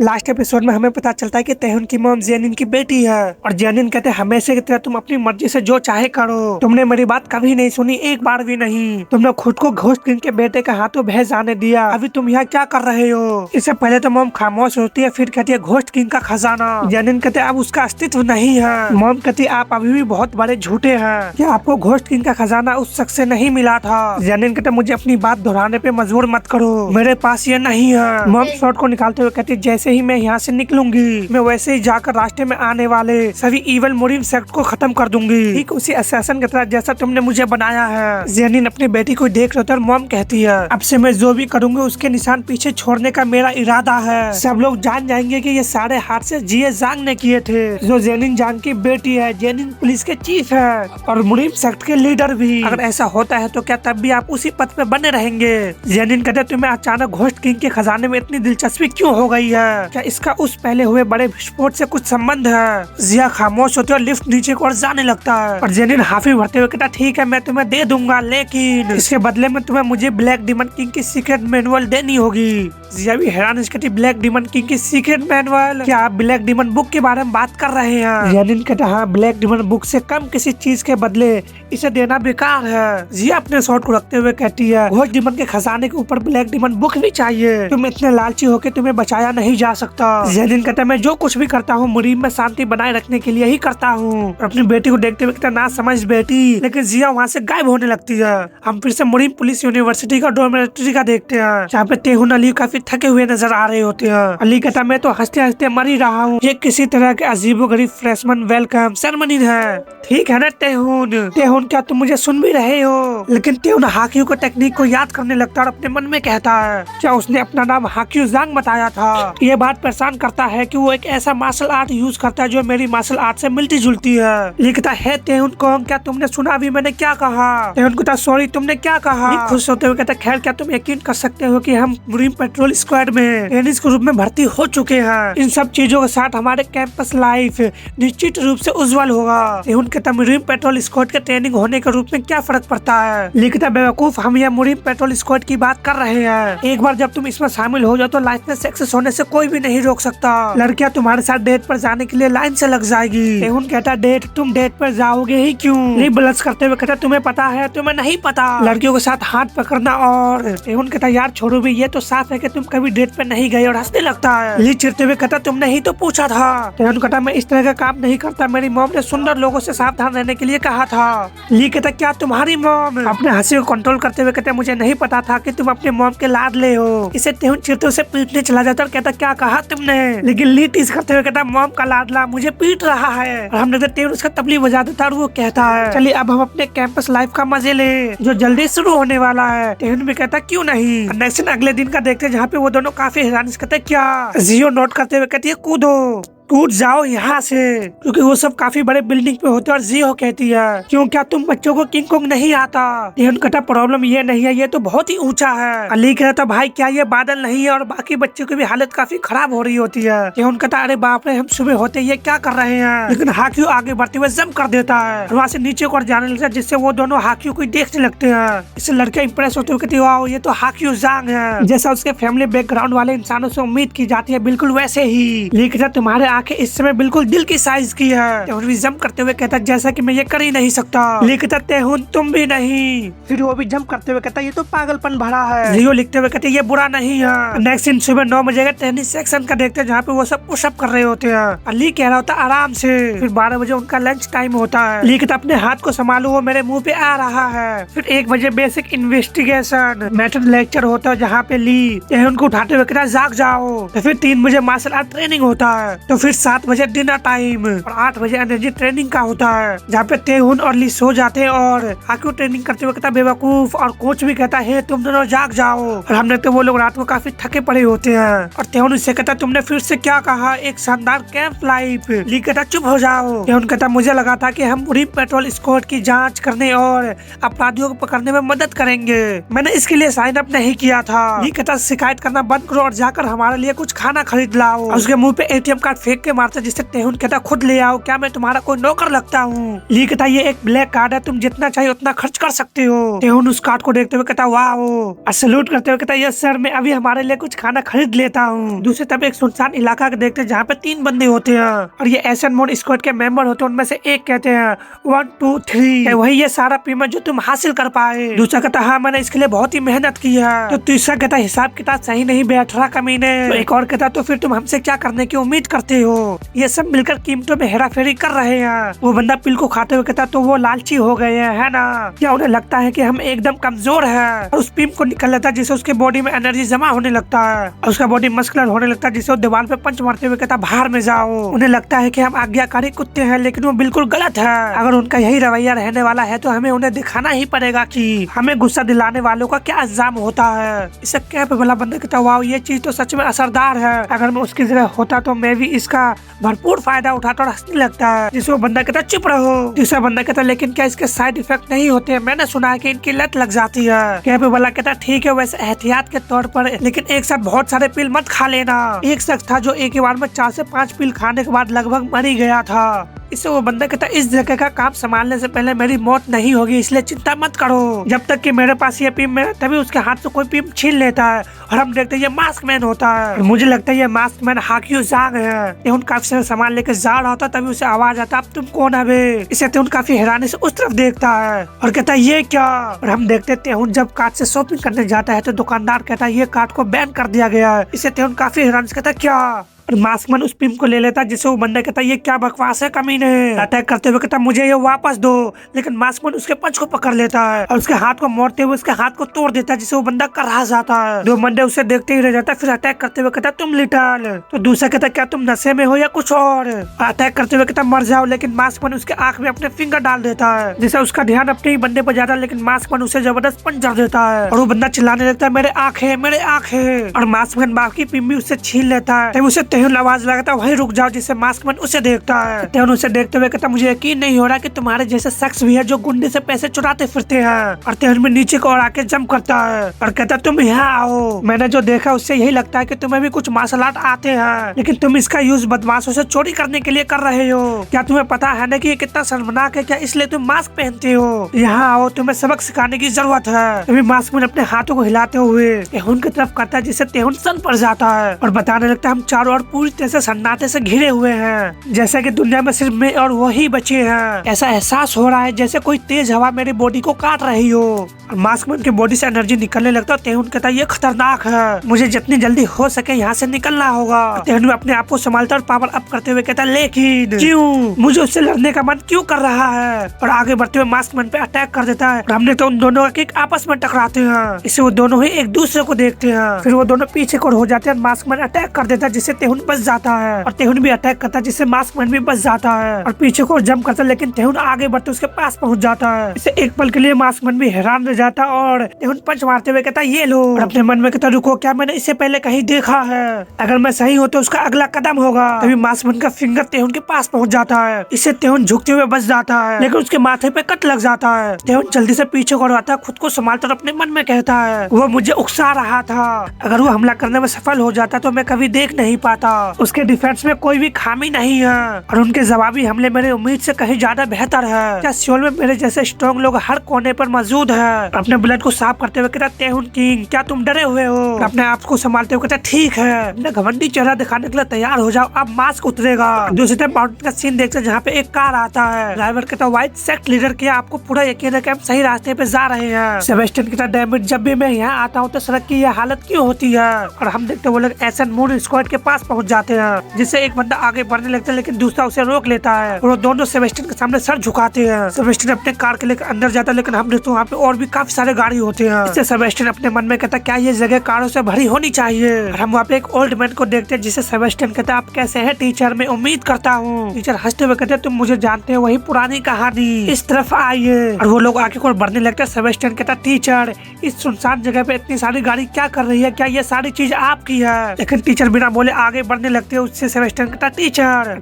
Last episode में हमें पता चलता है कि तेहुन की मॉम जेनिन की बेटी है और जेनिन कहते हैं हमेशा की तरह तुम अपनी मर्जी से जो चाहे करो। तुमने मेरी बात कभी नहीं सुनी, एक बार भी नहीं। तुमने खुद को घोस्ट किंग के बेटे के हाथों भेज जाने दिया। अभी तुम यहाँ क्या कर रहे हो? इससे पहले तो मॉम खामोश होती है, फिर कहती है घोस्ट किंग का खजाना। जेनिन कहते अब उसका अस्तित्व नहीं है। मॉम कहती आप अभी भी बहुत बड़े झूठे हैं। क्या आपको घोस्ट किंग का खजाना उस शख्स से नहीं मिला था? जेनिन कहते मुझे अपनी बात दोहराने पे मजबूर मत करो, मेरे पास ये नहीं है। मॉम शॉट को निकालते हुए कहती जैसे ही मैं यहाँ से निकलूंगी मैं वैसे ही जाकर रास्ते में आने वाले सभी इवल मुरीम सेक्ट को खत्म कर दूंगी, ठीक उसी असैसिन की तरह जैसा तुमने मुझे बनाया है। जेनिन अपनी बेटी को देख रही और मॉम कहती है अब से मैं जो भी करूंगी उसके निशान पीछे छोड़ने का मेरा इरादा है। सब लोग जान जाएंगे कि ये सारे हादसे जिये जांग ने किए थे। जो जेनिन जांग की बेटी है, जेनिन पुलिस के चीफ है और मुरीम सेक्ट के लीडर भी। अगर ऐसा होता है तो क्या तब भी आप उसी पद पे बने रहेंगे? जेनिन कहते तुम्हें अचानक घोस्ट किंग के खजाने में इतनी दिलचस्पी क्यों हो गई है? क्या इसका उस पहले हुए बड़े विस्फोट से कुछ संबंध है? जिया खामोश होती है और लिफ्ट नीचे की ओर जाने लगता है और जेनिन हाफी भरते हुए कहता ठीक है मैं तुम्हें दे दूंगा, लेकिन इसके बदले में तुम्हें मुझे ब्लैक डिमन किंग की सीक्रेट मैनुअल देनी होगी। जिया भी हैरान कहती ब्लैक डिमन किंग की सीक्रेट मैनुअल? क्या आप ब्लैक डिमन बुक के बारे में बात कर रहे हैं? जेनिन कहता हाँ, ब्लैक डिमन बुक से कम किसी चीज के बदले इसे देना बेकार है। जिया अपने शॉट को रखते हुए कहती है घोस्ट डिमन के खजाने के ऊपर ब्लैक डिमन बुक भी चाहिए। तुम इतने लालची हो के तुम्हें बचाया नहीं जा सकता। जेनिन कहता मैं जो कुछ भी करता हूँ मुरीम में शांति बनाए रखने के लिए ही करता हूँ। अपनी बेटी को देखते हुए कहता ना समझ बेटी, लेकिन जिया वहाँ से गायब होने लगती है। हम फिर से मुरीम पुलिस यूनिवर्सिटी का डॉर्मेटरी का देखते हैं जहाँ पे तेहुन अली काफी थके हुए नजर आ रहे होते हैं। अली कहता मैं तो हंसते हंसते मर ही रहा हूँ, ये किसी तरह के अजीबोगरीब फ्रेशमैन वेलकम सेरेमनी है, ठीक है ना तेहुन? तेहुन क्या तुम मुझे सुन भी रहे हो? लेकिन तेहुन हाकियो को टेक्निक को याद करने लगता है और अपने मन में कहता है क्या उसने अपना नाम हाकियो जांग बताया था? ये बात परेशान करता है कि वो एक ऐसा मार्शल आर्ट यूज करता है जो मेरी मार्शल आर्ट से मिलती जुलती है। लिखता है तेहुन कोंग क्या तुमने सुना अभी मैंने क्या कहा? तेहुन कहता सॉरी तुमने क्या कहा? खुश होते हुए कहता खैर क्या तुम यकीन कर सकते हो कि हम मुरीम पेट्रोल स्क्वाड में टेनिस के रूप में भर्ती हो चुके हैं। इन सब चीजों के साथ हमारे कैंपस लाइफ निश्चित रूप से उज्जवल होगा। तेहुन कहता मुरीम पेट्रोल स्क्वाड के ट्रेनिंग होने के रूप में क्या फर्क पड़ता है? लिखता बेवकूफ हम यह मुरीम पेट्रोल स्क्वाड की बात कर रहे हैं। एक बार जब तुम इसमें शामिल हो जाओ तो लाइफ में सक्सेस होने से कोई भी नहीं रोक सकता। लड़कियां तुम्हारे साथ डेट पर जाने के लिए लाइन से लग जाएगी। तेहुन कहता डेट? तुम डेट पर जाओगे ही क्यों? लिप ब्लश करते हुए कहता तुम्हें पता है तुम्हें नहीं पता लड़कियों के साथ हाथ पकड़ना। और तेहुन कहता यार छोड़ो भी, ये तो साफ है कि तुम कभी डेट पे नहीं गए और हंसने लगता है। ली चिढ़ते हुए कहता तुमने ही तो पूछा था। तेहुन कहता मैं इस तरह का काम नहीं करता, मेरी मॉम ने सुंदर लोगों से सावधान रहने के लिए कहा था। ली कहता क्या तुम्हारी मॉम? अपने हंसी को कंट्रोल करते हुए कहते मुझे नहीं पता था कि तुम अपने मॉम के लाडले हो। इसे तेहुन चिढ़ते उसे पीटने चला जाता और कहता क्या कहा तुमने? लेकिन ली टीज करते हुए कहता मॉम का लाडला मुझे पीट रहा है और हम तेहुन उसका तबली बजा देता और वो कहता है चलिए अब हम अपने कैंपस लाइफ का मजे ले जो जल्दी शुरू होने वाला है। तेहुन भी कहता क्यों नहीं। नेक्स्ट अगले दिन का देखते जहाँ पे वो दोनों काफी हैरान कहते क्या? जियो नोट करते हुए कहती है कूदो टूट जाओ यहाँ से, क्योंकि वो सब काफी बड़े बिल्डिंग पे होते हैं। और जियो कहती है क्यों क्या तुम बच्चों को किंग कोंग नहीं आता? तेहुन कहता प्रॉब्लम ये नहीं है, ये तो बहुत ही ऊंचा है। अली कहता भाई क्या ये बादल नहीं है? और बाकी बच्चों की भी हालत काफी खराब हो रही होती है। तेहुन कहता अरे बाप रे हम सुबह होते ये क्या कर रहे हैं? लेकिन हाकियो आगे बढ़ते हुए जंप कर देता है और वहाँ से नीचे को जाने लगता है जिससे वो दोनों हाकियो को देखने लगते हैं। इससे लड़के इंप्रेस होते हुए कहते वाह ये तो हाकियो जांग है, जैसा उसके फैमिली बैकग्राउंड वाले इंसानों से उम्मीद की जाती है बिल्कुल वैसे ही। लेकिन तुम्हारे आंखें इस समय बिल्कुल दिल की साइज की है। तेहुन भी जंप करते हुए कहता जैसा कि मैं ये कर ही नहीं सकता। लिखता तेहुन तुम भी नहीं। फिर वो भी जंप करते हुए कहता ये तो पागलपन भरा है। जियो लिखते हुए कहते ये बुरा नहीं है। नेक्स्ट दिन सुबह 9 बजे का टेनिस सेक्शन का देखते हैं जहाँ पे वो सब पुशअप कर रहे होते हैं। अली कह रहा होता आराम से। फिर 12 बजे उनका लंच टाइम होता है। लिखता अपने हाथ को संभालो वो मेरे मुंह पे आ रहा है। फिर 1 बजे बेसिक इन्वेस्टिगेशन मेथड लेक्चर होता है जहाँ पे ली तेहुन को उठाते हुए कहता जाग जाओ। तो फिर 3 बजे मार्शल आर्ट ट्रेनिंग होता है। तो फिर 7 बजे डिनर टाइम और 8 बजे एनर्जी ट्रेनिंग का होता है जहाँ पे तेहुन और ली सो जाते हैं और हाकियो ट्रेनिंग करते हुए कहता बेवकूफ। और कोच भी कहता है तुम दोनों जाग जाओ। और हम देखते वो लोग रात को काफी थके पड़े होते हैं। और तेहुन उससे कहता तुमने फिर से क्या कहा? एक शानदार कैंप लाइफ। ली कहता चुप हो जाओ। तेहुन कहता मुझे लगा था कि हम मुरीम पेट्रोल स्क्वाड की जांच करने और अपराधियों को पकड़ने में मदद करेंगे, मैंने इसके लिए साइन अप नहीं किया था। ली कहता शिकायत करना बंद करो और जाकर हमारे लिए कुछ खाना खरीद लाओ। उसके मुंह पे ATM कार्ड फेंक फेंक के मारता जिससे तेहुन कहता खुद ले आओ, क्या मैं तुम्हारा कोई नौकर लगता हूँ। ली कहता ये एक ब्लैक कार्ड है, तुम जितना चाहिए उतना खर्च कर सकते हो। तेहुन उस कार्ड को देखते हुए कहता वाह, और सैल्यूट करते हुए कहता यस सर, मैं अभी हमारे लिए कुछ खाना खरीद लेता हूँ। दूसरी तरफ एक सुनसान इलाका देखते हैं जहाँ पे 3 बंदे होते हैं और ये एसन मोड स्क्वाड के मेंबर होते हैं। उनमें से एक कहते हैं 1 2 3 वही ये सारा पेमेंट जो तुम हासिल कर पाए। दूसरा कहता हाँ मैंने इसके लिए बहुत ही मेहनत की है। तो तीसरा कहता हिसाब किताब सही नहीं बैठ रहा कमीने। तो एक और कहता तो फिर तुम हमसे क्या करने की उम्मीद करते हो। ये सब मिलकर कीमतों में हेराफेरी कर रहे हैं। वो बंदा पिल को खाते हुए कहता तो वो लालची हो गए हैं है ना, क्या उन्हें लगता है कि हम एकदम कमजोर है। और उस पिम को निकल लेता है जिससे उसके बॉडी में एनर्जी जमा होने लगता है और उसका बॉडी मस्कुलर होने लगता है जिससे वो दीवार पे पंच मारते हुए कहता बाहर में जाओ। उन्हें लगता है कि हम आज्ञाकारी कुत्ते हैं, लेकिन वो बिल्कुल गलत है। अगर उनका यही रवैया रहने वाला है तो हमें उन्हें दिखाना ही पड़ेगा कि हमें गुस्सा दिलाने वालों का क्या अंजाम होता है। इसे कैप वाला बंदा कहता वाह ये चीज तो सच में असरदार है, अगर मैं उसकी जगह होता तो मैं भी इसका भरपूर फायदा उठाता और हंसने लगता है। जिसको बंदा कहता चुप रहो। दूसरा बंदा कहता लेकिन क्या इसके साइड इफेक्ट नहीं होते, मैंने सुना है कि इनकी लत लग जाती है। कैप वाला कहता ठीक है वैसे एहतियात के तौर पर, लेकिन एक साथ बहुत सारे पिल मत खा लेना। एक शख्स था जो एक ही बार में 4 से 5 पिल खाने के बाद लगभग मर ही गया था। इससे वो बंदा कहता इस जगह का काम संभालने से पहले मेरी मौत नहीं होगी, इसलिए चिंता मत करो। जब तक कि मेरे पास ये पिम है तभी उसके हाथ से कोई पिम छीन लेता है और हम देखते हैं ये मास्क मैन होता है। और मुझे लगता है ये मास्क मैन हाकियो जाग है। तेहुन काफी सारे सामान लेकर जा रहा होता तभी उसे आवाज आता अब तुम कौन है बे। इसे तेहुन काफी हैरानी से उस तरफ देखता है और कहता है ये क्या। और हम देखते तेहुन जब कार्ड से शॉपिंग करने जाता है तो दुकानदार कहता है ये कार्ड को बैन कर दिया गया है। इसे तेहुन काफी हैरानी से कहता है क्या। और मास्कमैन उस पिम को ले लेता जिससे वो बंदा कहता ये क्या बकवास है कमीने। अटैक करते हुए कहता मुझे ये वापस दो, लेकिन मास्कमैन उसके पंच को पकड़ लेता है और उसके हाथ को मोड़ते हुए उसके हाथ को तोड़ देता है जिससे वो बंदा कराह जाता है। दो बंदे उसे देखते ही रह जाता है। फिर अटैक करते हुए कहता तुम लिटल। तो दूसरा कहता क्या तुम नशे में हो या कुछ और। अटैक करते हुए कहता मर जाओ, लेकिन मास्कमैन उसके आंख में अपने फिंगर डाल देता है जिससे उसका ध्यान अपने ही बंदे पर जाता है, लेकिन मास्कमैन उसे जबरदस्त पंचर देता है और वो बंदा चिल्लाने लगता है मेरे आंखें मेरे आंखें। और मास्कमैन बाकी पिम भी उससे छीन लेता है। उसे तेहुन आवाज लगाता वहीं रुक जाओ, जिससे मास्कमैन उसे देखता है। तेहुन उसे देखते हुए कहता मुझे यकीन नहीं हो रहा कि तुम्हारे जैसे शख्स भी है जो गुंडे से पैसे चुराते फिरते हैं। और तेहुन भी नीचे को और आके जंप करता है और कहता तुम यहाँ आओ। मैंने जो देखा उससे यही लगता है कि तुम्हें भी कुछ मार्शल आर्ट आते हैं, लेकिन तुम इसका यूज बदमाशों से चोरी करने के लिए कर रहे हो। क्या तुम्हें पता है न कि ये कितना शर्मनाक है, क्या इसलिए तुम मास्क पहनते हो। यहाँ आओ, तुम्हें सबक सिखाने की जरूरत है। तभी मास्कमैन अपने हाथों को हिलाते हुए तेहुन की तरफ करता है जिससे तेहुन सन पड़ जाता है और बताने लगता है हम चारों ओर पूरी तरह से सन्नाटे से घिरे हुए हैं, जैसे कि दुनिया में सिर्फ मैं और वही बचे हैं। ऐसा एहसास हो रहा है जैसे कोई तेज हवा मेरी बॉडी को काट रही हो। और मास्कमैन की बॉडी से एनर्जी निकलने लगता है। तेहुन कहता है ये खतरनाक है, मुझे जितनी जल्दी हो सके यहाँ से निकलना होगा। तेहुन अपने आप को संभालता और पावर अप करते हुए कहता लेकिन क्यों, मुझे उससे लड़ने का मन क्यों कर रहा है। और आगे बढ़ते हुए मास्कमैन पे अटैक कर देता है। हमने तो उन दोनों का किक आपस में टकराते हैं, इससे वो दोनों ही एक दूसरे को देखते हैं। फिर वो दोनों पीछे को हो जाते हैं। मास्कमैन अटैक कर देता है जिससे तेहुन बच जाता है और तेहुन भी अटैक करता है जिससे मास्कमैन भी बच जाता है और पीछे को जंप करता है, लेकिन तेहुन आगे बढ़ते उसके पास पहुंच जाता है। इससे एक पल के लिए मास्कमैन भी हैरान रह जाता और तेहुन पंच मारते हुए कहता ये लो। और अपने मन में कहता रुको, क्या मैंने इससे पहले कहीं देखा है, अगर मैं सही हो तो उसका अगला कदम होगा। तभी मास्कमैन का फिंगर तेहुन के पास पहुंच जाता है। इससे तेहुन झुकते हुए बच जाता है, लेकिन उसके माथे पे कट लग जाता है। तेहुन जल्दी से पीछे को आता है, खुद को संभालता और अपने मन में कहता है वो मुझे उकसा रहा था, अगर वो हमला करने में सफल हो जाता तो मैं कभी देख नहीं पाता। उसके डिफेंस में कोई भी खामी नहीं है और उनके जवाबी हमले मेरी उम्मीद से कहीं ज्यादा बेहतर है। क्या सियोल में मेरे जैसे स्ट्रॉन्ग लोग हर कोने पर मौजूद है। अपने ब्लड को साफ करते हुए कहता तेहुन किंग क्या तुम डरे हुए हो। अपने आप को संभालते हुए कहता ठीक है, अपना घमंडी चेहरा दिखाने के लिए तैयार हो जाओ, अब मास्क उतरेगा। दूसरी तरफ माउंटेन का सीन देखते जहाँ पे एक कार आता है। ड्राइवर कहता व्हाइट सेक्ट लीडर किया आपको पूरा यकीन है कि हम सही रास्ते पे जा रहे हैं। सेबेस्टियन कहता डैमेज जब भी मैं यहाँ आता हूँ तो सड़क की यह हालत क्यों होती है। और हम देखते वो लोग एसन मून स्क्वाड के पास पहुँच जाते हैं, जिससे एक बंदा आगे बढ़ने लगता है लेकिन दूसरा उसे रोक लेता है और वो दोनों सेबेस्टियन के सामने सर झुकाते हैं। सेबेस्टियन अपने कार के लेकर अंदर जाता है, लेकिन हम देखते वहाँ पे और भी काफी सारे गाड़ी होते हैं। इससे सेबेस्टियन अपने मन में कहता क्या ये जगह कारों से भरी होनी चाहिए। और हम वहाँ पे एक ओल्ड मैन को देखते हैं जिसे सेबेस्टियन कहता आप कैसे हैं टीचर, मैं उम्मीद करता हूँ। टीचर हंसते हुए कहते तुम मुझे जानते हो, वही पुरानी कहानी, इस तरफ आइए। और वो लोग आगे को बढ़ने लगते हैं। सेबेस्टियन कहता टीचर इस सुनसान जगह पे इतनी सारी गाड़ी क्या कर रही है, क्या ये सारी चीज आपकी है। लेकिन टीचर बिना बोले आगे आगे बढ़ने लगते हैं उससे सेबेस्टियन कहता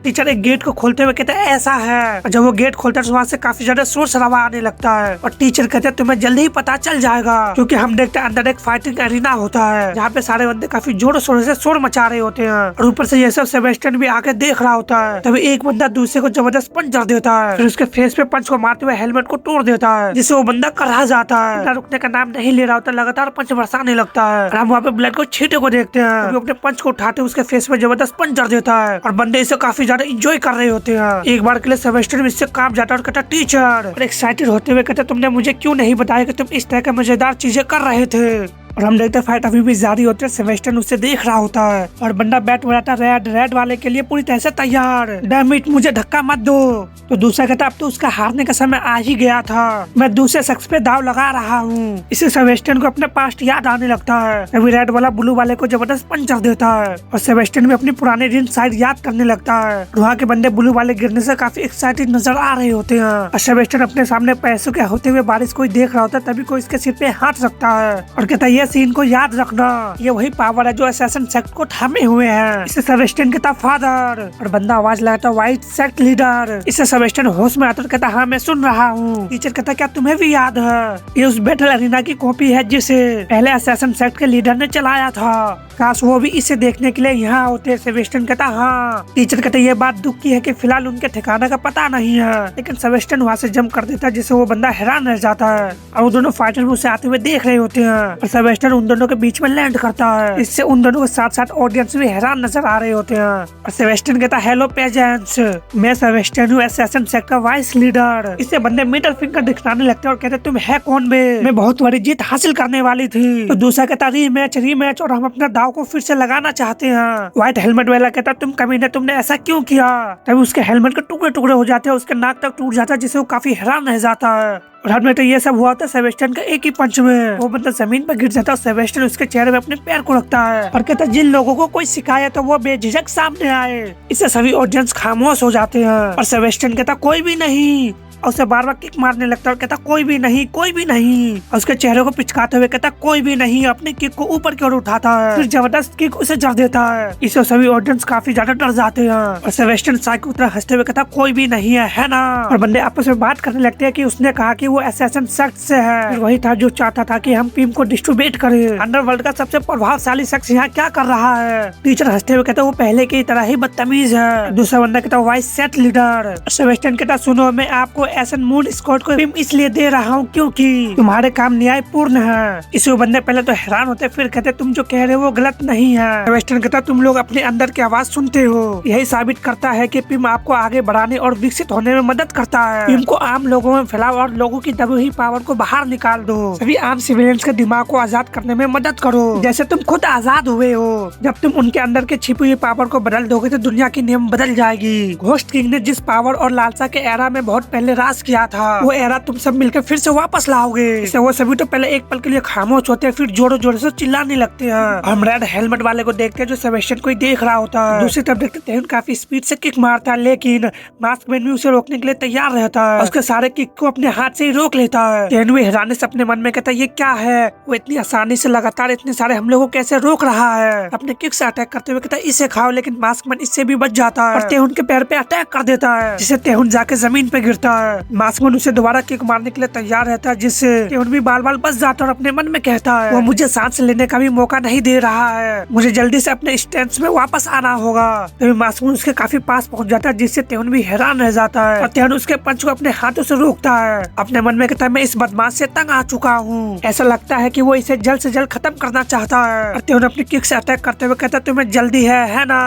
टीचर एक गेट को खोलते हुए कहता है ऐसा है। और जब वो गेट खोलता है तो वहाँ से काफी ज्यादा शोर शराबा आने लगता है और टीचर कहते हैं तुम्हें जल्दी ही पता चल जाएगा, क्योंकि हम देखते हैं अंदर एक फाइटिंग एरिना होता है जहाँ पे सारे बंदे काफी जोर शोर से शोर मचा रहे होते हैं और ऊपर से ये सब सेबेस्टियन भी आके देख रहा होता है। तभी एक बंदा दूसरे को जबरदस्त पंच कर देता है, फिर उसके फेस पे पंच को मारते हुए हेलमेट को तोड़ देता है, जिससे वो बंदा करहा जाता है। रुकने का नाम नहीं ले रहा होता, लगातार पंच बरसाने लगता है और हम वहाँ पे ब्लड को छींटे को देखते हैं। अपने पंच को उठाते उसके फेस पे जबरदस्त पंच कर देता है और बंदे इसे काफी ज्यादा इंजॉय कर रहे होते हैं। एक बार के लिए सेबेस्टियन इससे काम जाता है और कहता टीचर, और एक्साइटेड होते हुए कहता तुमने मुझे क्यों नहीं बताया कि तुम इस तरह के मजेदार चीजें कर रहे थे। और हम देखते फाइट अभी भी जारी होती है। सेबेस्टियन उससे देख रहा होता है और बंदा बैट बजाता रेड वाले के लिए पूरी तरह से तैयार। डैम इट, मुझे धक्का मत दो। तो दूसरा कहता अब तो उसका हारने का समय आ ही गया था, मैं दूसरे शख्स पे दाव लगा रहा हूँ। इससे सेबेस्टियन को अपने पास्ट याद आने लगता है। अभी रेड वाला ब्लू वाले को जबरदस्त पंच कर देता है और सेबेस्टियन भी अपनी पुराने दिन शायद याद करने लगता है। वहाँ के बंदे ब्लू वाले गिरने से काफी एक्साइटेड नजर आ रहे होते हैं और सेबेस्टियन अपने सामने पैसों के होते हुए बारिश को देख रहा होता है। तभी कोई इसके सिर पे हाथ रखता है और कहता है ये सीन को याद रखना, ये वही पावर है जो असैसिन सेक्ट को थामे हुए है। इसे सेबेस्टियन कहता फादर और बंदा आवाज लगाता व्हाइट सेक्ट लीडर। इसे सेबेस्टियन होश में आता और कहता हाँ मैं सुन रहा हूँ। टीचर कहता क्या तुम्हें भी याद है, ये उस बैटल एरिना की कॉपी है जिसे पहले असैसिन सेक्ट के लीडर ने चलाया था, काश वो भी इसे देखने के लिए यहाँ होते। सेबेस्टियन कहता हाँ। टीचर कहता ये बात दुख की है कि फिलहाल उनके ठिकाने का पता नहीं है, लेकिन सेबेस्टियन वहाँ से जंप कर देता है जिससे वो बंदा हैरान रह जाता है और वो दोनों फाइटर उसे आते हुए देख रहे होते हैं और सेबेस्टियन उन दोनों के बीच में लैंड करता है। इससे उन दोनों के साथ साथ ऑडियंस भी हैरान नजर आ रहे होते हैं और सेबेस्टियन कहता हेलो पेजेंट्स, मैं सेबेस्टियन हूँ, असैसिन सेक्ट का वाइस लीडर। इससे बंदे मिडल फिंगर दिखाने लगते हैं और कहते तुम है कौन बे, मैं बहुत बड़ी जीत हासिल करने वाली थी। तो दूसरा कहता रीमैच और हम अपना दाव को फिर से लगाना चाहते हैं। व्हाइट हेलमेट वाला कहता तुम कमीने, तुमने ऐसा क्यों किया। तभी उसके हेलमेट के टुकड़े टुकड़े हो जाते हैं, उसके नाक तक टूट जाता है जिससे वो काफी हैरान रह जाता है। और हर में तो ये सब हुआ था सेबेस्टियन का एक ही पंच में। वो बंदा जमीन पर गिर जाता है और सेबेस्टियन उसके चेहरे में अपने पैर को रखता है और कहता जिन लोगों को कोई शिकायत है वो बेझिझक सामने आए। इससे सभी ऑडियंस खामोश हो जाते हैं और सेबेस्टियन कहता कोई भी नहीं और उसे बार बार किक मारने लगता है और कहता कोई भी नहीं और उसके चेहरे को पिचकाते हुए कहता कोई भी नहीं, अपनी किक को ऊपर की ओर उठाता है, फिर जबरदस्त किक उसे जड़ देता है। इससे सभी ऑडियंस काफी ज्यादा डर जाते हैं और सेबेस्टियन साइको तरह हंसते हुए कहता कोई भी नहीं है ना। और बंदे आपस में बात करने लगते हैं कि उसने कहा कि वो असैसिन सेक्ट से है, वही था जो चाहता था कि हम टीम को डिस्ट्रीब्यूट करें। अंडरवर्ल्ड का सबसे प्रभावशाली शख्स यहाँ क्या कर रहा है। टीचर हंसते हुए कहता वो पहले की तरह ही बदतमीज है। दूसरा बंदा कहता वाइस सेक्ट लीडर। सेबेस्टियन कहता सुनो, मैं आपको एसन मून स्क्वाड को टीम इसलिए दे रहा हूँ क्योंकि तुम्हारे काम न्यायपूर्ण है। इसे बंदे पहले तो हैरान होते फिर कहते तुम जो कह रहे हो वो गलत नहीं है। सेबेस्टियन कहता तुम लोग अपने अंदर की आवाज सुनते हो, यही साबित करता है कि पिम आपको आगे बढ़ाने और विकसित होने में मदद करता है। पिम को आम लोगों में फैलाओ और लोगों की दबी हुई पावर को बाहर निकाल दो। सभी आम सिविलियंस के दिमाग को आजाद करने में मदद करो जैसे तुम खुद आजाद हुए हो। जब तुम उनके अंदर के छिपी हुई पावर को बदल दोगे तो दुनिया की नियम बदल जाएगी। घोस्ट किंग ने जिस पावर और लालसा के एरा में बहुत पहले राज किया था वो एरा तुम सब मिलकर फिर से वापस लाओगे। इससे वो सभी तो पहले एक पल के लिए खामोश होते हैं, फिर जोरों जोरों से चिल्लाने लगते हैं। हम रेड हेलमेट वाले को देखते हैं जो सेबेस्टियन को ही देख रहा होता है। दूसरी तरफ देखते हैं काफी स्पीड से किक मारता है, लेकिन मास्कमैन भी उसे रोकने के लिए तैयार रहता है। उसके सारे किक को अपने हाथ से ही रोक लेता है। टेन भी हैरानी से अपने मन में कहता है ये क्या है, वो इतनी आसानी से लगातार इतने सारे हमलों को कैसे रोक रहा है। अपने किक से अटैक करते हुए कहता है इसे खाओ, लेकिन मास्कमैन इससे भी बच जाता है और तेहुन के पैर पे अटैक कर देता है जिससे तेहुन जाके जमीन पे गिरता है। मास्कमैन उसे दोबारा किक मारने के लिए तैयार रहता है जिससे तेहुन भी बाल बाल बच जाता है और अपने मन में कहता है वो मुझे सांस लेने का भी मौका नहीं दे रहा है, मुझे जल्दी से अपने स्टैंड में वापस आना होगा। तभी मास्कमैन उसके काफी पास पहुंच जाता है जिससे तेहुन भी हैरान रह जाता है और तेहुन उसके पंच को अपने हाथों से रोकता है। अपने मन में कहता है मैं इस बदमाश से तंग आ चुका हूँ। ऐसा लगता है कि वो इसे जल्द से जल्द खत्म करना चाहता है और तेहुन अपनी किक से अटैक करते हुए कहता है तुम्हें जल्दी है ना।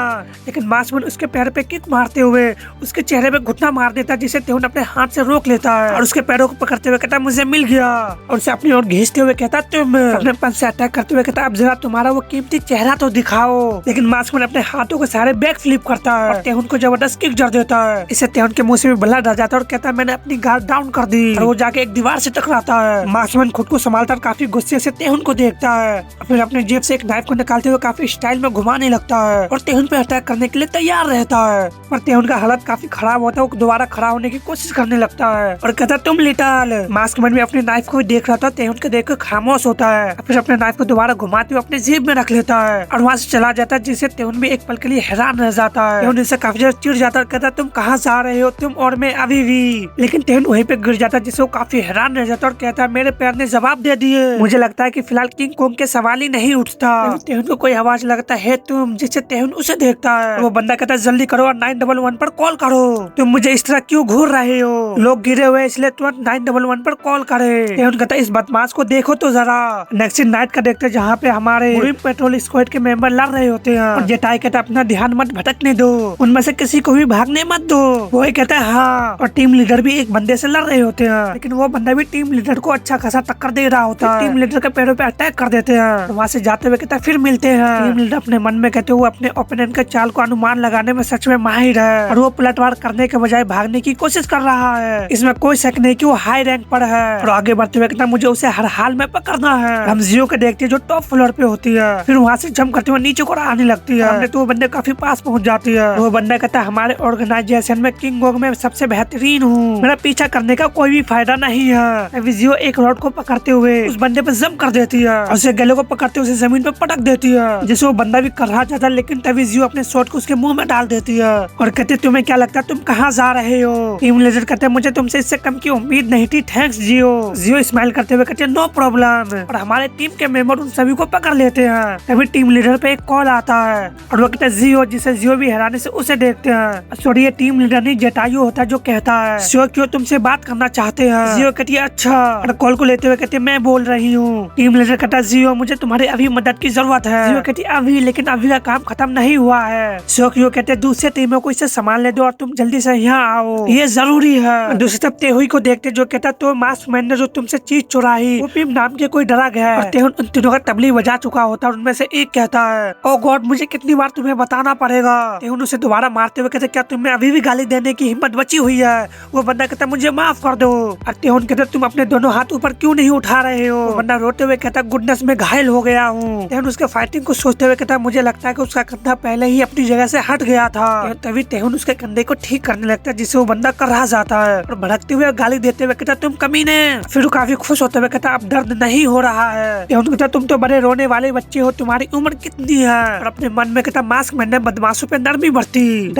लेकिन मास्कमैन उसके पैर पे किक मारते हुए उसके चेहरे पे घुटना मार देता है जिसे तेहुन अपने हाथ से रोक लेता है और उसके पैरों को पकड़ते हुए कहता मुझे मिल गया और उसे अपनी ओर घींचते हुए कहता तुम अपने पंच से अटैक करते हुए कहता अब जरा तुम्हारा वो कीमती चेहरा तो दिखाओ। लेकिन मास्कमैन अपने हाथों के सारे बैक फ्लिप करता है और तेहुन को जबरदस्त किक जड़ देता है। इससे तेहुन के मुंह से भी ब्लड आ जाता है और कहता है मैंने अपनी गार्ड डाउन कर दी और वो जाके एक दीवार से टकराता है। मास्कमैन खुद को संभालता काफी गुस्से से तेहुन को देखता है, फिर अपने जेब से एक नाइफ को निकालते हुए काफी स्टाइल में घुमाने लगता है और तेहुन पे अटैक करने के लिए तैयार रहता है। पर तेहुन का हालत काफी खराब होता है, वो दोबारा खड़ा होने की कोशिश करने लगता है और कहता तुम लिटल। मास्क मैन भी अपने नाइफ को देख रहा था, तेहुन को देख कर खामोश होता है, फिर अपने नाइफ को दोबारा घुमाते हुए अपने जेब में रख लेता है और वहाँ से चला जाता है, जिससे तेहुन भी एक पल के लिए हैरान रह जाता है। तेहुन इससे काफी ज्यादा चिढ़ जाता है, कहता तुम कहाँ जा रहे हो तुम और मैं अभी भी। लेकिन तेहुन वहीं पे गिर जाता है, जिससे वो काफी हैरान रह जाता है और कहता है मेरे पैर ने जवाब दे दिए, मुझे लगता है कि फिलहाल किंग कोंग के सवाल ही नहीं उठता। तेहुन को कोई आवाज लगता है तुम, जिससे तेहुन उसे देखता है। वो बंदा कहता है जल्दी करो और 911 पर कॉल करो, तुम मुझे इस तरह क्यों घूर रहे हो, लोग गिरे हुए इसलिए तुरंत 911 पर कॉल करे। तेहुन कहता है इस बदमाश को देखो तो जरा। नेक्स्ट नाइट का देखते हैं जहाँ पे हमारे पूरी पेट्रोल स्क्वाड के मेंबर लड़ रहे होते हैं और जेटाई कहता है अपना ध्यान मत भटकने दो, उनमें से किसी को भी भागने मत दो। वो कहता है हाँ, और टीम लीडर भी एक बंदे से लड़ रहे होते हैं, लेकिन वो बंदा भी टीम लीडर को अच्छा खासा टक्कर दे रहा होता है। टीम लीडर के पैरों पे अटैक कर देते हैं। वहाँ से जाते हुए कहता है फिर मिलते हैं। टीम लीडर अपने मन में कहते हुए अपने ओपोनेंट के चाल को अनुमान लगाने में सच में माहिर है और वो पलटवार करने के बजाय भागने की कोशिश कर रहा है। इसमें कोई शक नहीं कि वो हाई रैंक पर है और आगे बढ़ते हुए कहता मुझे उसे हर हाल में पकड़ना है। हम जियो के देखते हैं जो टॉप फ्लोर पे होती है, फिर वहाँ से जंप करते हुए नीचे को आने लगती है। हमने तो वो बंदे काफी पास पहुँच जाती है। वो बंदा कहता है हमारे ऑर्गेनाइजेशन में किंग कोंग में सबसे बेहतरीन हूँ, मेरा पीछा करने का कोई भी फायदा नहीं है। जियो एक रॉड को पकड़ते हुए उस बंदे पे जंप कर देती है और उसे गले को पकड़ते हुए उसे जमीन पे पटक देती है, जिसे वो बंदा भी कर रहा जाता है, लेकिन तभी जियो अपने शॉट को उसके मुंह में डाल देती है और कहते तुम्हें क्या लगता है तुम कहाँ जा रहे हो। टीम लीडर कहते मुझे तुमसे इससे कम की उम्मीद नहीं थी, थैंक्स जियो। जियो स्माइल करते हुए कहते नो प्रॉब्लम और हमारे टीम के मेंबर उन सभी को पकड़ लेते हैं। तभी टीम लीडर पे एक कॉल आता है और वो कहते जियो, जिसे जियो भी हैरानी से उसे देखते हैं। सॉरी, ये टीम लीडर नहीं जटायु होता जो कहता है जियो क्यों तुमसे बात करना चाहते हैं। जियो कहती है अच्छा, और कॉल को लेते हुए कहते मैं बोल रही हूँ। टीम लीडर कहता है जियो मुझे तुम्हारी अभी मदद की जरूरत है। जियो कहती है अभी, लेकिन अभी का काम खत्म नहीं हुआ है। जियो कहते दूसरे टीमों को इसे संभाल ले दो और तुम जल्दी से यहाँ आओ, ये जरूरी है। दूसरी तरफ तेहुई को देखते जो कहता तो मास्क मैन ने जो तुमसे चीज चुराई वो पिम नाम के कोई डरग है और तेहुन उन तीनों का तबली बजा चुका होता है। उनमें से एक कहता है ओ गॉड मुझे कितनी बार तुम्हें बताना पड़ेगा। तेहुन उसे दोबारा मारते हुए कहते क्या तुम्हें अभी भी गाली देने की हिम्मत बची हुई है। वो बंदा कहता मुझे माफ कर दो और तेहुन कहता तुम अपने दोनों हाथ ऊपर क्यों नहीं उठा रहे हो। वो बंदा रोते हुए कहता गुडनेस में घायल हो गया हूँ। तेहुन उसके फाइटिंग को सोचते हुए कहता मुझे लगता है कि उसका कंधा पहले ही अपनी जगह से हट गया था। तभी तेहुन उसके कंधे को ठीक करने लगता है, जिससे वो बंदा कर रहा जाता है और भड़कते हुए गाली देते हुए कहता तुम कमीने। फिर वो काफी खुश होते हुए कहता अब दर्द नहीं हो रहा है। तेहुन कहता तुम तो बड़े रोने वाले बच्चे हो, तुम्हारी उम्र कितनी है। और अपने मन में कहता मास्क मैन ने बदमाशों पे नरमी बरती।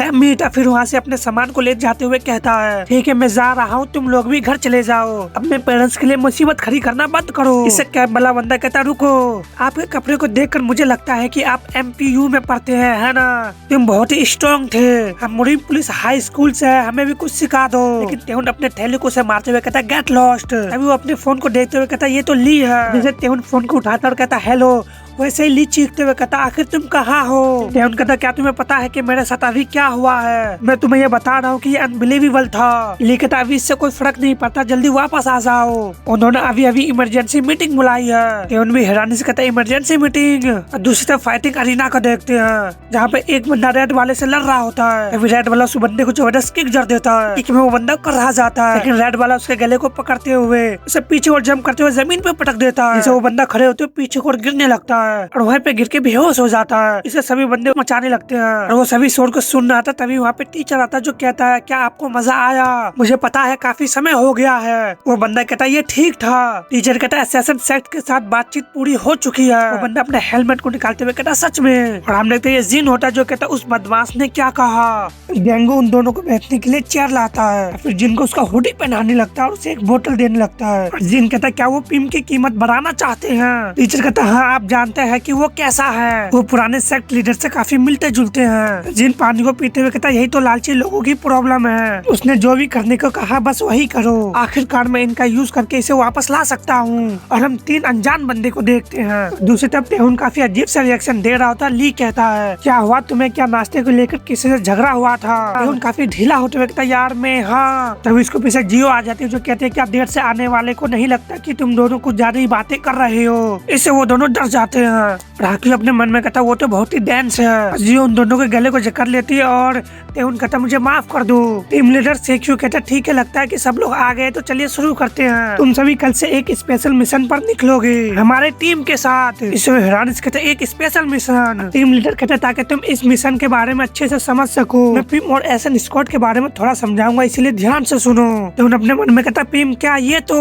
फिर वहाँ से अपने सामान को ले जाते हुए कहता है ठीक है मैं जा रहा हूँ, तुम लोग भी घर चले जाओ, अपने पेरेंट्स के लिए मुसीबत खड़ी करना बंद करो। इससे कैब वाला बंदा कहता रुको, आपके कपड़े को देखकर मुझे लगता है कि आप MPU में पढ़ते हैं है ना, तुम बहुत ही स्ट्रॉन्ग थे, हम मुरीम पुलिस हाई स्कूल से है, हमें भी कुछ सिखा दो। लेकिन तेहुन अपने थैले को से मारते हुए कहता गेट लॉस्ट। अभी वो अपने फोन को देखते हुए कहता ये तो ली है। जैसे तेहुन फोन को उठाता और कहता हेलो, वैसे ही ली चीखते हुए कहता आखिर तुम कहाँ हो। तेहुन कहता क्या तुम्हें पता है कि मेरे साथ अभी क्या हुआ है। मैं तुम्हें ये बता रहा हूँ कि ये अनबिलीवेबल था। ली कहता अभी इससे कोई फर्क नहीं पड़ता, जल्दी वापस आ जाओ, उन्होंने अभी अभी इमरजेंसी मीटिंग बुलाई है। तेहुन भी हैरानी से कहता इमरजेंसी मीटिंग। दूसरी तरफ फाइटिंग अरीना को देखते हैं जहाँ पे एक बंदा रेड वाले से लड़ रहा होता है। अभी रेड वाला उस बंदे को जबरदस्त किक जड़ देता है, किक में वो बंदा कर रहा जाता है, लेकिन रेड वाला उसके गले को पकड़ते हुए उसे पीछे और जंप करते हुए जमीन पे पटक देता है, जिससे वो बंदा खड़े होते हुए पीछे को गिरने लगता है और वहीं पे गिर के बेहोश हो जाता है। इसे सभी बंदे मचाने लगते हैं और वो सभी शोर को सुन रहा था। तभी वहाँ पे टीचर आता है जो कहता है क्या आपको मजा आया, मुझे पता है काफी समय हो गया है। वो बंदा कहता है ये ठीक था। टीचर कहता है असैसिन सेक्ट के साथ बातचीत पूरी हो चुकी है। वो बंदा अपने हेलमेट को निकालते हुए कहता सच में। और हम देखते हैं ये जिन होता है जो कहता है उस बदमाश ने क्या कहा। गेंगू उन दोनों को बैठने के लिए चेयर लाता है, फिर जिन को उसका हुडी पहनाने लगता है और उसे एक बोतल देने लगता है। और जिन कहता है क्या वो पिम की कीमत बढ़ाना चाहते हैं। टीचर कहता है हाँ आप जानते हैं कि वो कैसा है, वो पुराने सेक्ट लीडर से काफी मिलते जुलते हैं। जिन पानी को पीते हुए कहता यही तो लालची लोगों की प्रॉब्लम है, उसने जो भी करने को कहा बस वही करो, आखिरकार मैं इनका यूज करके इसे वापस ला सकता हूँ। और हम 3 अनजान बंदे को देखते हैं। दूसरी तरफ तेहुन काफी अजीब सा रिएक्शन दे रहा होता। ली कहता है क्या हुआ तुम्हें, क्या नाश्ते को लेकर किसी से झगड़ा हुआ था। तेहुन काफी ढीला होते हुए कहता यार मैं हाँ। तभी इसको पीछे जियो आ जाती है जो कहते हैं क्या देर से आने वाले को नहीं लगता कि तुम दोनों कुछ ज्यादा ही बातें कर रहे हो। इससे वो दोनों डर जाते हैं। राखी अपने मन में कहता वो तो बहुत ही डेंस है। जियो उन दोनों के गले को जकड़ लेती है और तेहुन कहता मुझे माफ कर दो। टीम लीडर सेक्यू कहता ठीक है, लगता है कि सब लोग आ गए तो चलिए शुरू करते हैं। तुम सभी कल से एक स्पेशल मिशन पर निकलोगे हमारे टीम के साथ। इसमें हैरानिस कहता एक स्पेशल मिशन। टीम लीडर कहता ताकि तुम इस मिशन के बारे में अच्छे से समझ सको मैं पिम और एसन स्क्वाड के बारे में थोड़ा समझाऊंगा, इसलिए ध्यान से सुनो। तेहुन अपने मन में कहता पिम क्या ये तो,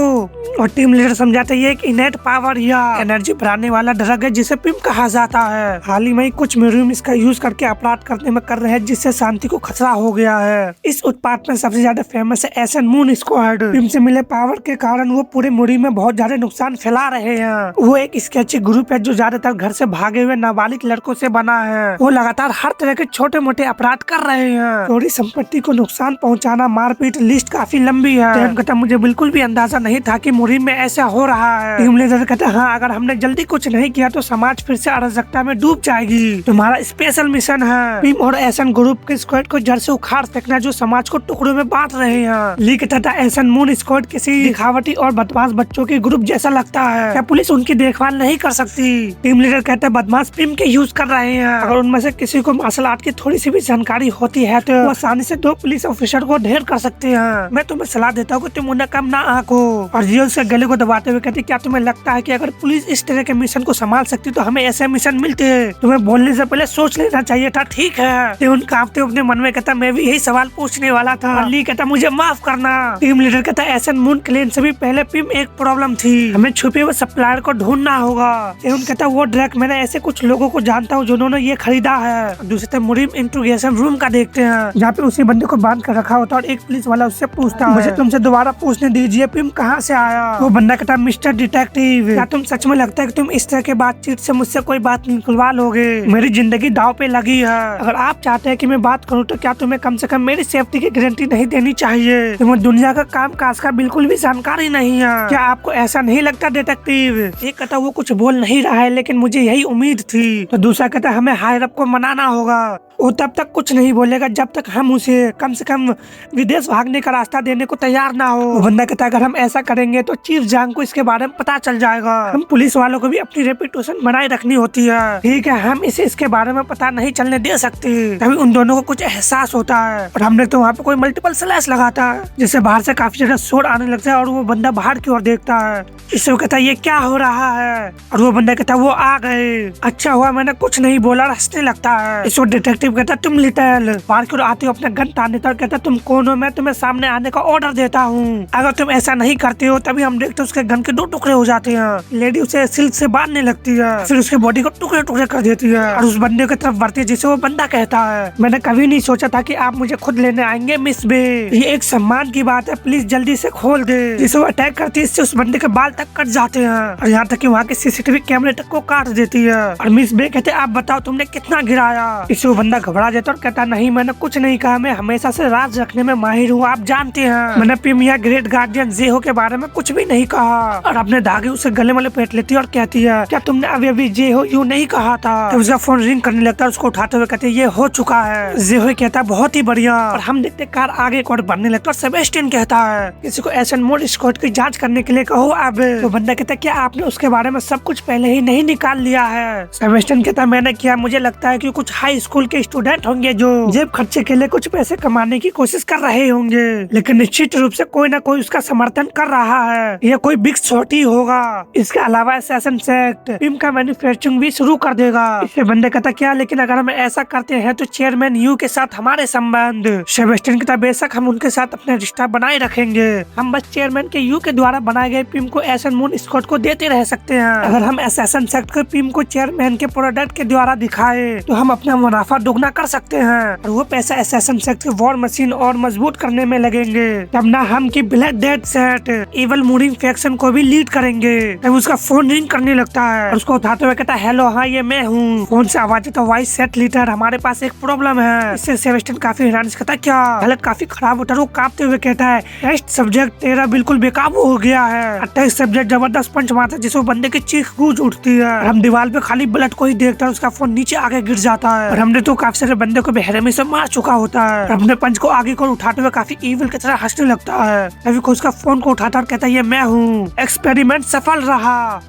और टीम लीडर समझाते ये एक इनेट पावर या एनर्जी बढ़ाने वाला ड्रग है जिसे पिम कहा जाता है। हाल ही में कुछ म्यूजियम इसका यूज करके अपराध करने में कर रहे हैं जिससे शांति को खतरा हो गया है। इस उत्पाद में सबसे ज्यादा फेमस है एसन मून स्क्वाड। पिम से मिले पावर के कारण वो पूरे मुड़ी में बहुत ज्यादा नुकसान फैला रहे हैं। वो एक स्केची ग्रुप है जो ज्यादातर घर से भागे हुए नाबालिग लड़कों से बना है। वो लगातार हर तरह के छोटे मोटे अपराध कर रहे हैं। चोरी, संपत्ति को नुकसान पहुंचाना, मारपीट, लिस्ट काफी लंबी है। कहता मुझे बिल्कुल भी अंदाजा नहीं था कि मुहिम में ऐसा हो रहा है। टीम लीडर कहता हाँ, अगर हमने जल्दी कुछ नहीं किया तो समाज फिर से अराजकता में डूब जाएगी। तुम्हारा स्पेशल मिशन है पिम और एसन ग्रुप के स्क्वाड को जड़ से उखाड़ फेंकना जो समाज को टुकड़ों में बांट रहे हैं। ली कहता एसन मून स्क्वाड किसी दिखावटी और बदमाश बच्चों के ग्रुप जैसा लगता है, क्या पुलिस उनकी देखभाल नहीं कर सकती? टीम लीडर कहता है बदमाश पिम के यूज कर रहे हैं। अगर उनमें से किसी को मार्शल आर्ट की थोड़ी सी भी जानकारी होती है तो वो आसानी से 2 पुलिस ऑफिसर को ढेर कर सकते हैं। मैं तुम्हें सलाह देता हूँ कि तुम उन्हें कम ना आंको। और जियो उसके गले को दबाते हुए कहती क्या तुम्हें लगता है कि अगर पुलिस इस तरह के मिशन को संभाल सकती तो हमें ऐसे मिशन मिलते? तुम्हें बोलने से पहले सोच लेना चाहिए था, ठीक है? उन कांपते अपने मन में कहता मैं भी यही सवाल पूछने वाला था। ली कहता मुझे माफ करना। टीम लीडर कहता एसन मून क्लेन से भी पहले पिम एक प्रॉब्लम थी, हमें छुपे हुए सप्लायर को ढूंढना होगा। कहता वो ड्रग मैंने ऐसे कुछ लोगों को जानता हूँ जिन्होंने ये खरीदा है। दूसरी तरफ मुहिम इंट्रोगेशन रूम का देखते हैं जहाँ पे उसी बंदे को बांध कर रखा होता है और एक पुलिस वाला उससे पूछता है मुझे तुमसे दोबारा पूछने दीजिए पिम कहाँ से आया? वो बंदा कहता मिस्टर डिटेक्टिव क्या तुम सच में लगता है कि तुम इस तरह के बातचीत से मुझसे कोई बात निकलवा लोगे? मेरी जिंदगी दाव पे लगी है। अगर आप चाहते हैं कि मैं बात करूँ तो क्या तुम्हें कम से कम मेरी सेफ्टी की गारंटी नहीं देनी चाहिए? तुम्हें दुनिया का काम काज का बिल्कुल भी जानकारी नहीं है। क्या आपको ऐसा नहीं लगता डिटेक्टिव? एक कहता वो कुछ बोल नहीं रहा है लेकिन मुझे यही उम्मीद थी। तो दूसरा कहता हमें हायर अप को मनाना होगा। वो तब तक कुछ नहीं बोलेगा जब तक हम उसे कम से कम विदेश भागने का रास्ता देने को तैयार ना हो। वो बंदा कहता है अगर हम ऐसा करेंगे तो चीफ जांग को इसके बारे में पता चल जाएगा। हम पुलिस वालों को भी अपनी रेपुटेशन बनाए रखनी होती है, ठीक है? हम इसे इसके बारे में पता नहीं चलने दे सकते। तभी उन दोनों को कुछ एहसास होता है और हमने तो वहाँ पे कोई मल्टीपल स्लैश लगाता है जिससे बाहर से काफी ज्यादा शोर आने लगता है और वो बंदा बाहर की ओर देखता है। इससे वो कहता है ये क्या हो रहा है? और वो बंदा कहता है वो आ गए, अच्छा हुआ मैंने कुछ नहीं बोला, हंसने लगता है। इसको डिटेक्टिव कहता तुम लिटल बाहर की ओर आते हो अपना गन तानने तक कहता तुम कौन हो? मैं तुम्हें सामने आने का ऑर्डर देता हूँ। अगर तुम ऐसा नहीं करते हो तभी हम देखते उसके गन के 2 टुकड़े हो जाते हैं। लेडी उसे सिल्क से बांधने लगती है, फिर उसके बॉडी को टुकड़े टुकड़े कर देती है और उस बंदे की तरफ बढ़ती है जिसे वो बंदा कहता है मैंने कभी नहीं सोचा था कि आप मुझे खुद लेने आएंगे मिस बे। ये एक सम्मान की बात है, प्लीज जल्दी से खोल दे। जिसे वो अटैक करती है इससे उस बंदे के बाल तक कट जाते हैं और यहाँ तक कि वहाँ के सीसीटीवी कैमरे तक को काट देती है। और मिस बे कहते आप बताओ तुमने कितना गिराया? इससे वो बंदा घबरा जाता और कहता नहीं मैंने कुछ नहीं कहा, मैं हमेशा से राज रखने में माहिर हूँ, आप जानते हैं। मैंने पिम या ग्रेट गार्डियन जेहो के बारे में कुछ भी नहीं कहा। और अपने धागे उसे गले में लपेट लेती है और कहती है क्या तुमने अभी जेहो यूँ नहीं कहा था? तो उसका फोन रिंग करने लगता है, उसको उठाते हुए कहते ये हो चुका है। जेहो कहता बहुत ही बढ़िया। और हम देखते कार आगे कोड बढ़ने लगता है और सेबेस्टियन कहता है किसी को एसन मोड स्क्वाड की जाँच करने के लिए कहो। अब तो बंदा कहता क्या आपने उसके बारे में सब कुछ पहले ही नहीं निकाल लिया है? सेबेस्टियन कहता मैंने किया, मुझे लगता है कि कुछ हाई स्कूल के स्टूडेंट होंगे जो जेब खर्चे के लिए कुछ पैसे कमाने की कोशिश कर रहे होंगे, लेकिन निश्चित रूप से कोई ना कोई उसका समर्थन कर रहा है। यह कोई बिग शॉट ही होगा। इसके अलावा एसेसन सेक्ट पिम का मैन्युफैक्चरिंग भी शुरू कर देगा। इससे बंदे कहता क्या लेकिन अगर हम ऐसा करते हैं तो चेयरमैन यू के साथ हमारे संबंध? सेबेस्टियन कहता बेशक हम उनके साथ अपने रिश्ता बनाए रखेंगे, हम बस चेयरमैन के यू के द्वारा बनाए गए पिम को एसन मून स्क्वाड को देते रह सकते हैं। अगर हम एसेसन सेक्ट को पिम को चेयरमैन के प्रोडक्ट के द्वारा दिखाए तो हम अपना मुनाफा दोगुना कर सकते हैं और वो पैसा एसेसन सेक्ट की वॉर मशीन और मजबूत करने में लगेंगे। तब ना हम की ब्लैक डेथ सेट इवल मूरिंग फैक्शन को भी लीड करेंगे। तब उसका फोन रिंग करने लगता है और उसको उठाते हुए कहता हेलो हाँ ये मैं हूँ। फोन से आवाज आता वाइस सेट लीडर हमारे पास एक प्रॉब्लम है। इससे सेबेस्टियन काफी हैरान कहता क्या हालत काफी खराब होता है। वो कांपते हुए कहता है टेस्ट सब्जेक्ट तेरा बिल्कुल बेकाबू हो गया है। टेस्ट सब्जेक्ट जबरदस्त पंच मारता है जिससे बंदे की चीख गूंज उठती है। हम दीवार पे खाली ब्लड को ही देखता है, उसका फोन नीचे आगे गिर जाता है और हमने तो काफी सारे बंदे को बेरहमी से मार चुका होता है। अपने पंच को आगे को उठाते हुए काफी इविल की तरह हंसने लगता है। तभी को उसका फोन को उठाता और कहता है ये मैं हूँ, एक्सपेरिमेंट सफल रहा।